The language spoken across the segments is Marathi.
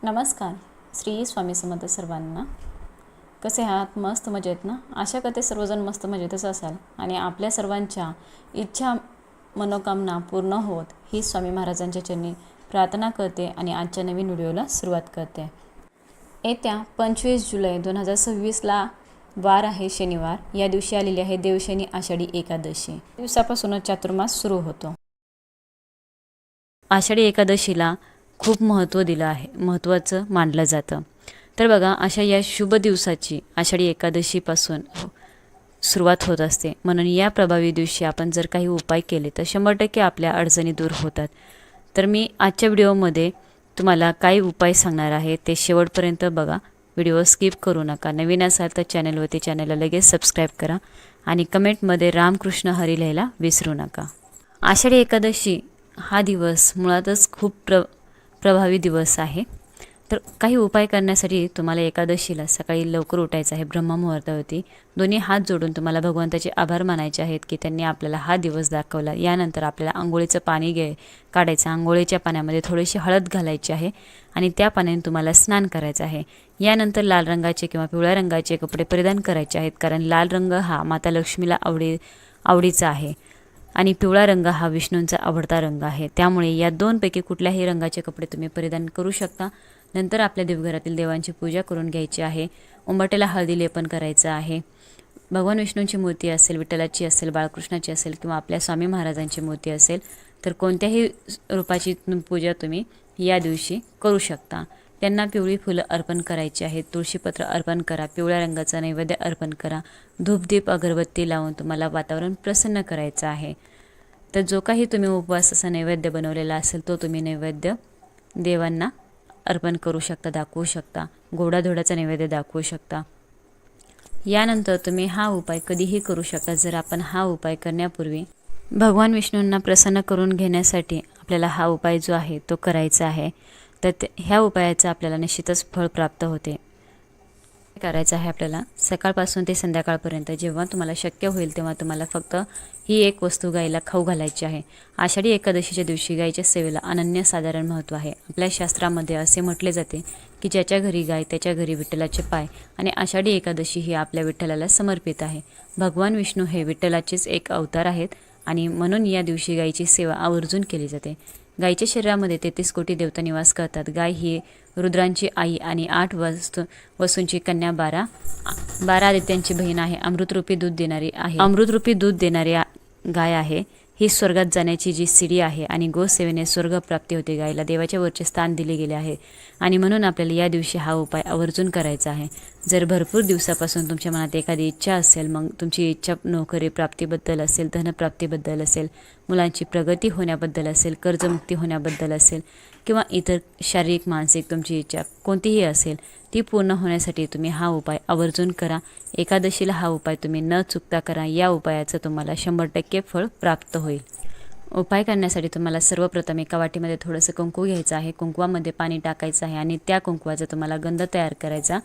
नमस्कार. श्री स्वामी समर्थ सर्वांना. कसे आहात? मस्त मजेत ना? आशा करते सर्वजण मस्त मजेतच असाल आणि आपल्या सर्वांच्या इच्छा मनोकामना पूर्ण होत ही स्वामी महाराजांच्या चरणी प्रार्थना करते आणि आजच्या नवीन व्हिडिओला सुरुवात करते. येत्या 25 जुलै 2026ला वार आहे शनिवार. या दिवशी आलेली आहे देवशनी आषाढी एकादशी. दिवसापासूनच चातुर्मास सुरू होतो. आषाढी एकादशीला खूप महत्त्व दिलं आहे, महत्त्वाचं मानलं जातं. तर बघा, अशा या शुभ दिवसाची आषाढी एकादशीपासून सुरुवात होत असते. म्हणून या प्रभावी दिवशी आपण जर काही उपाय केले तर 100% आपल्या अडचणी दूर होतात. तर मी आजच्या व्हिडिओमध्ये तुम्हाला काही उपाय सांगणार आहे, ते शेवटपर्यंत बघा. व्हिडिओ स्किप करू नका. नवीन असाल तर चॅनलला लगेच सबस्क्राईब करा आणि कमेंटमध्ये रामकृष्ण हरी लिहायला विसरू नका. आषाढी एकादशी हा दिवस मुळातच खूप प्रभावी दिवस आहे. तर काही उपाय करण्यासाठी तुम्हाला एकादशीला सकाळी लवकर उठायचं आहे. ब्रह्ममुहूर्तावरती दोन्ही हात जोडून तुम्हाला भगवंताचे आभार मानायचे आहेत की त्यांनी आपल्याला हा दिवस दाखवला. यानंतर आपल्याला आंघोळीचं पाणी काढायचं. आंघोळीच्या पाण्यामध्ये थोडीशी हळद घालायची आहे आणि त्या पाण्याने तुम्हाला स्नान करायचं आहे. यानंतर लाल रंगाचे किंवा पिवळ्या रंगाचे कपडे परिधान करायचे आहेत, कारण लाल रंग हा माता लक्ष्मीला आवडीचा आहे आणि पिवळा रंग हा विष्णूंचा आवडता रंग आहे. त्यामुळे या दोनपैकी कुठल्याही रंगाचे कपडे तुम्ही परिधान करू शकता. नंतर आपल्या देवघरातील देवांची पूजा करून घ्यायची आहे. उंबरठ्याला हळदी लेपन करायचं आहे. भगवान विष्णूंची मूर्ती असेल, विठ्ठलाची असेल, बाळकृष्णाची असेल किंवा आपल्या स्वामी महाराजांची मूर्ती असेल तर कोणत्याही रूपाची पूजा तुम्ही या दिवशी करू शकता. त्यांना पिवळी फुलं अर्पण करायची आहेत. तुळशीपत्र अर्पण करा. पिवळ्या रंगाचा नैवेद्य अर्पण करा. धूपदीप अगरबत्ती लावून तुम्हाला वातावरण प्रसन्न करायचं आहे. तर जो काही तुम्ही उपवासाचा नैवेद्य बनवलेला असेल तो तुम्ही नैवेद्य देवांना अर्पण करू शकता, दाखवू शकता. गोडाधोडाचा नैवेद्य दाखवू शकता. यानंतर तुम्ही हा उपाय कधीही करू शकता. जर आपण हा उपाय करण्यापूर्वी भगवान विष्णूंना प्रसन्न करून घेण्यासाठी आपल्याला हा उपाय जो आहे तो करायचा आहे, तर ह्या उपायाचं आपल्याला निश्चितच फळ प्राप्त होते. करायचं आहे आपल्याला सकाळपासून ते संध्याकाळपर्यंत जेव्हा तुम्हाला शक्य होईल तेव्हा तुम्हाला फक्त ही एक वस्तू गाईला खाऊ घालायची आहे. आषाढी एकादशीच्या दिवशी गाईच्या सेवेला अनन्यसाधारण महत्त्व आहे. आपल्या शास्त्रामध्ये असे म्हटले जाते की ज्याच्या घरी गाय त्याच्या घरी विठ्ठलाचे पाय, आणि आषाढी एकादशी ही आपल्या विठ्ठलाला समर्पित आहे. भगवान विष्णू हे विठ्ठलाचेच एक अवतार आहेत आणि म्हणून या दिवशी गाईची सेवा आवर्जून केली जाते. गायीच्या शरीरामध्ये 33 कोटी देवता निवास करतात. गाय ही रुद्रांची आई आणि 8 वसूंची कन्या, 12 आदित्यांची बहीण आहे. अमृतरूपी दूध देणारी गाय आहे. ही स्वर्गात जाण्याची जी सीडी आहे आणि गोसेवेने स्वर्ग प्राप्ती होते. गायला देवाच्या वरचे स्थान दिले गेले आहे आणि म्हणून आपल्याला या दिवशी हा उपाय आवर्जून करायचा आहे. जर भरपूर दिवसापासून तुमच्या मनात एखादी इच्छा असेल, मग तुमची इच्छा नोकरी प्राप्तीबद्दल असेल, धनप्राप्तीबद्दल असेल, मुलांची प्रगती होण्याबद्दल असेल, कर्जमुक्ती होण्याबद्दल असेल किंवा इतर शारीरिक मानसिक तुमची इच्छा कोणतीही असेल, ती पूर्ण होण्यासाठी तुम्ही हा उपाय आवर्जून करा. एकादशीला हा उपाय तुम्ही न चुकता करा. या उपायाचं तुम्हाला 100% फळ प्राप्त होईल. उपाय करण्यासाठी तुम्हाला सर्वप्रथम एका वाटीमध्ये थोडंसं कुंकू घ्यायचं आहे. कुंकवामध्ये पाणी टाकायचं आहे आणि त्या कुंकवाचा तुम्हाला गंध तयार करायचा.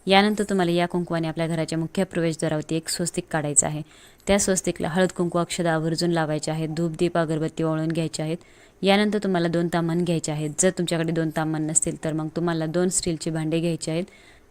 यानंतर तुम्हाला या कुंकवाने आपल्या घराच्या मुख्य प्रवेशद्वारावरती एक स्वस्तिक काढायचं आहे. त्या स्वस्तिकला हळद कुंकू अक्षता आवर्जून लावायचे आहेत. धूप दीप अगरबत्ती ओळून घ्यायचे आहेत. यानंतर तुम्हाला 2 ताम्हण घ्यायचे आहेत. जर तुमच्याकडे 2 ताम्हण नसतील तर मग तुम्हाला 2 स्टीलचे भांडे घ्यायचे आहेत,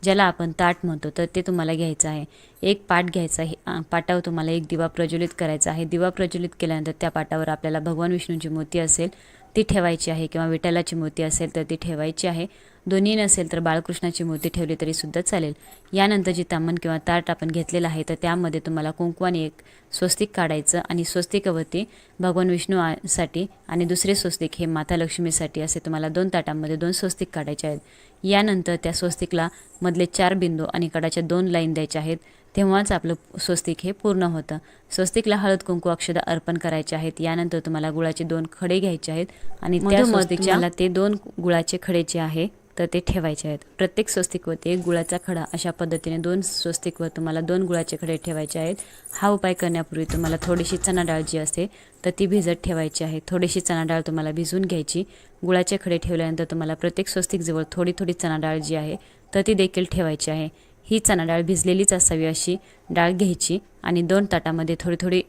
ज्याला आपण ताट म्हणतो, तर ते तुम्हाला घ्यायचं आहे. एक पाट घ्यायचा आहे. पाटावर तुम्हाला एक दिवा प्रज्वलित करायचा आहे. दिवा प्रज्वलित केल्यानंतर त्या पाटावर आपल्याला भगवान विष्णूंची मूर्ती असेल ती ठेवायची आहे किंवा विठ्ठलाची मूर्ती असेल तर ती ठेवायची आहे. दोन्ही नसेल तर बाळकृष्णाची मूर्ती ठेवली तरी सुद्धा चालेल. यानंतर जी ताम्हण किंवा ताट आपण घेतलेलं आहे तर त्यामध्ये तुम्हाला कुंकवाने एक स्वस्तिक काढायचं आणि स्वस्तिकावरती भगवान विष्णूसाठी आणि दुसरे स्वस्तिक हे माता लक्ष्मीसाठी असे तुम्हाला 2 ताटांमध्ये 2 स्वस्तिक काढायचे आहेत. यानंतर त्या स्वस्तिकला मधले 4 बिंदू आणि कडाच्या 2 लाईन द्यायच्या आहेत. तेव्हाच आपलं स्वस्तिक हे पूर्ण होतं. स्वस्तिकला हळद कुंकू अक्षता अर्पण करायचे आहेत. यानंतर तुम्हाला गुळाचे 2 खडे घ्यायचे आहेत आणि त्या स्वस्तिकला ते 2 गुळाचे खडे जे आहे तर ते ठेवायचे आहेत. प्रत्येक स्वस्तिकवरती एक गुळाचा खडा, अशा पद्धतीने 2 स्वस्तिकवर तुम्हाला 2 गुळाचे खडे ठेवायचे आहेत. हा उपाय करण्यापूर्वी तुम्हाला थोडीशी चणा डाळ जी असते तर ती भिजत ठेवायची आहे. थोडीशी चणा डाळ तुम्हाला भिजवून घ्यायची. गुळाचे खडे ठेवल्यानंतर तुम्हाला प्रत्येक स्वस्तिकजवळ थोडी थोडी चणा डाळ जी आहे तर ती देखील ठेवायची आहे. ही चणा डाळ भिजलेलीच असावी अशी डाळ घ्यायची आणि 2 ताटामध्ये थोडी थोडी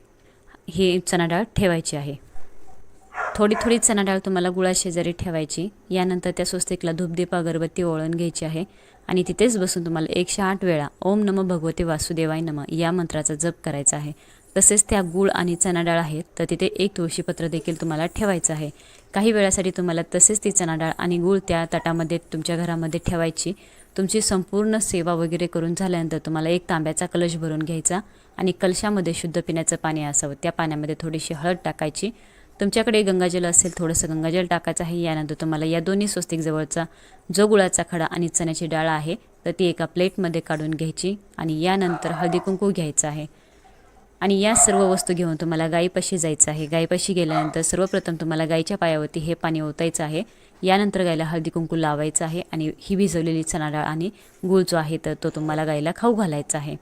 ही चणा डाळ ठेवायची आहे. थोडी थोडी चणा डाळ तुम्हाला गुळाशेजारी ठेवायची. यानंतर त्या स्वस्तिकला धूपदीप अगरबत्ती ओवाळून घ्यायची आहे आणि तिथेच बसून तुम्हाला 108 वेळा ओम नमो भगवते वासुदेवाय नमः या मंत्राचा जप करायचा आहे. तसेच त्या गुळ आणि चणा डाळ आहेत तर तिथे एक तुळशीपत्र देखील तुम्हाला ठेवायचं आहे. काही वेळासाठी तुम्हाला तसेच ती चणा डाळ आणि गुळ त्या ताटामध्ये तुमच्या घरामध्ये ठेवायची. तुमची संपूर्ण सेवा वगैरे करून झाल्यानंतर तुम्हाला एक तांब्याचा कलश भरून घ्यायचा आणि कलशामध्ये शुद्ध पिण्याचं पाणी असावं. त्या पाण्यामध्ये थोडीशी हळद टाकायची. तुमच्याकडे गंगाजल असेल थोडंसं गंगाजल टाकायचं आहे. यानंतर तुम्हाला या दोन्ही स्वस्तिक जवळचा जो गुळाचा खडा आणि चण्याची डाळ आहे तर ती एका प्लेटमध्ये काढून घ्यायची आणि यानंतर हळदी कुंकू घ्यायचं आहे आणि या सर्व वस्तू घेऊन तुम्हाला गायीपाशी जायचं आहे. गायीपाशी गेल्यानंतर सर्वप्रथम तुम्हाला गायीच्या पायावरती हे पाणी ओतायचं आहे. यानंतर गायीला हळदी कुंकू लावायचं आहे आणि ही भिजवलेली चणा डाळ आणि गूळ जो आहे तर तो तुम्हाला गायीला खाऊ घालायचा आहे.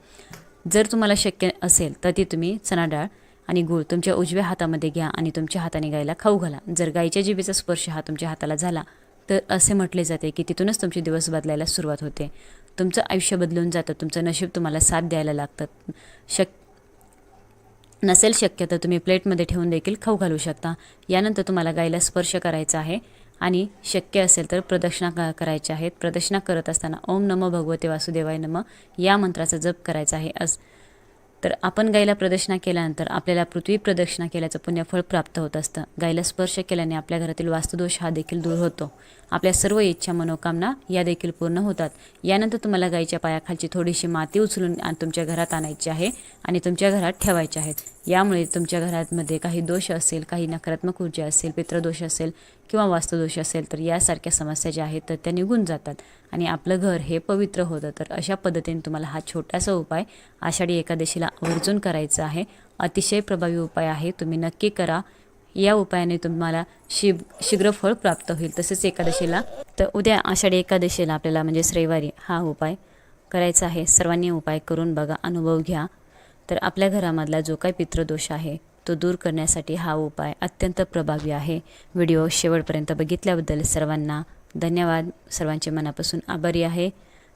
जर तुम्हाला शक्य असेल तर ती तुम्ही चणा डाळ आणि गूळ तुमच्या उजव्या हातामध्ये घ्या आणि तुमच्या हाताने गायीला खाऊ घाला. जर गायीच्या जिभेचा स्पर्श हा तुमच्या हाताला झाला तर असे म्हटले जाते की तिथूनच तुमचे दिवस बदलायला सुरुवात होते. तुमचं आयुष्य बदलून जातं. तुमचं नशीब तुम्हाला साथ द्यायला लागतं. नसेल शक्य तर तुम्ही प्लेटमध्ये ठेवून देखील खाऊ घालू शकता. यानंतर तुम्हाला गायीला स्पर्श करायचा आहे आणि शक्य असेल तर प्रदक्षिणा करायच्या आहेत. प्रदक्षिणा करत असताना ओम नमो भगवते वासुदेवाय नमः या मंत्राचा जप करायचा आहे. तर आपण गायीला प्रदक्षिणा केल्यानंतर आपल्याला पृथ्वी प्रदक्षिणा केल्याचं पुण्यफळ प्राप्त होत असतं. गायीला स्पर्श केल्याने आपल्या घरातील वास्तुदोष हा देखील दूर होतो. आपल्या सर्व इच्छा मनोकामना या देखील पूर्ण होतात. यानंतर तुम्हाला गायीच्या पायाखालची थोडीशी माती उचलून तुमच्या घरात आणायची आहे आणि तुमच्या घरात ठेवायची आहेत. यामुळे तुमच्या घरामध्ये काही दोष असेल, काही नकारात्मक ऊर्जा असेल, पितृदोष असेल किंवा वास्तुदोष असेल तर यासारख्या समस्या ज्या आहेत तर त्या निघून जातात आणि आपलं घर हे पवित्र होतं. तर अशा पद्धतीने तुम्हाला हा छोटासा उपाय आषाढी एकादशीला आवर्जून करायचा आहे. अतिशय प्रभावी उपाय आहे. तुम्ही नक्की करा. या उपायाने तुम्हाला शीघ्र फळ प्राप्त होईल. तसेच एकादशीला तर उद्या आषाढी एकादशीला आपल्याला म्हणजेच रविवारी हा उपाय करायचा आहे. सर्वांनी उपाय करून बघा, अनुभव घ्या. तर आपल्या घरामधला जो काही पितृदोष आहे तो दूर करण्यासाठी हा उपाय अत्यंत प्रभावी आहे. व्हिडिओ शेवटपर्यंत बघितल्याबद्दल सर्वांना धन्यवाद. सर्वांचे मनापासून आभारी आहे.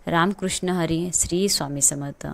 रामकृष्ण हरी. श्री स्वामी समर्थ.